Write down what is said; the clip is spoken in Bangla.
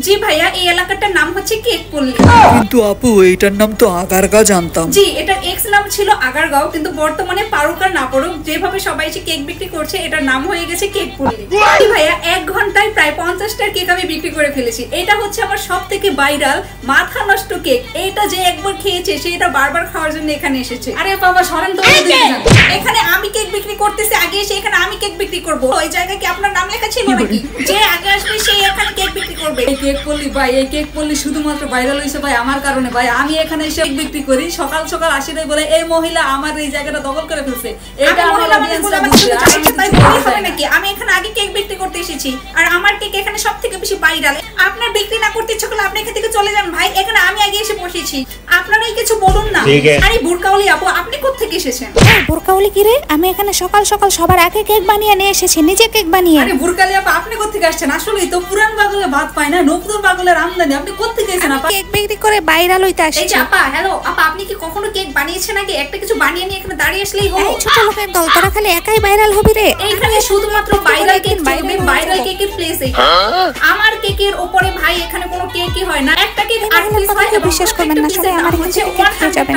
জি ভাইয়া, এই এলাকাটার নাম হচ্ছে কেকপল্লী। কিন্তু আপু এইটার নাম তো আগারগাঁও জানতাম। জি, এটা এক্স নাম ছিল আগারগাঁও, কিন্তু বর্তমানে পারুক আর না পারুক যেভাবে সবাই এসে কেক বিক্রি করছে এটার নাম হয়ে গেছে কেকপল্লী। ভাইয়া 1 ঘন্টায় প্রায় 50টার কেক আমি বিক্রি করে ফেলেছি। এটা হচ্ছে আমার সবথেকে ভাইরাল মাথা নষ্ট কেক। এইটা যে একবার খেয়েছে সেটা বারবার খাওয়ার জন্য এখানে এসেছে। আরে বাবা সরেন তো, এখানে আমি কেক বিক্রি করতেছি, আগে এসে এখানে আমি কেক বিক্রি করব। ওই জায়গায় কি আপনার নাম লেখা ছিল নাকি? যে আগে আসবে সেই এখানে কেক বিক্রি করবে। এই কেকপল্লী ভাই, এই কেকপল্লী শুধুমাত্র ভাইরাল হইছে ভাই আমার কারণে ভাই। আমি এখানে এসে কেক বিক্রি করি, সকাল সকাল আসি বলে এই মহিলা আমার এই জায়গাটা দখল করে ফেলছে। এটা আমার অডিয়েন্স নাকি? আমি এখানে আগে কেক বিক্রি করতে এসেছি আর আমার কেক এখানে সবথেকে বেশি ভাইরাল। আপনার বিক্রি না করতে ইচ্ছা করলে আপনি এখান থেকে চলে যান ভাই, এখানে আমি আগে এসে বসেছি। আপনারাই কিছু বলুন না। আরে বুরকাওয়ালি আপু, আপনি কোথা থেকে এসেছেন? বুরকাওয়ালি কি রে? আমি এখানে সকাল সকাল সবার আগে কেক বানিয়ে নিয়ে এসেছি, নিজে কেক বানিয়ে। আরে বুরকাওয়ালি আপু, আপনি কোথা থেকে আসছেন? আসলেই তো পুরান পাগলে ভাত পায় না, নতুন পাগলের আমদানি। আপনি কোথা থেকে এসেছেন আপা? কেক বিক্রি করে ভাইরাল হইতে আসছি। এই যে আপা, হ্যালো আপা, আপনি কি কখনো কেক বানিয়েছেন নাকি? একটা কিছু বানিয়ে নিয়ে এখানে দাঁড়িয়ে আসলেই হলো। এই ছোট লোকের দল, তোরা খালি একাই ভাইরাল হবি রে। এইখানে শুধুমাত্র ভাইরাল কেক চলবে, ভাইরাল কেকের প্লেস এইখানে। আমার কেকের উপরে ভাই এখানে কোনো কেকই হয় না। একটা কেক 8 পিস হয়, বিশ্বাস করবেন না সবাই, আমার এখান থেকে কেক খেয়ে যাবেন।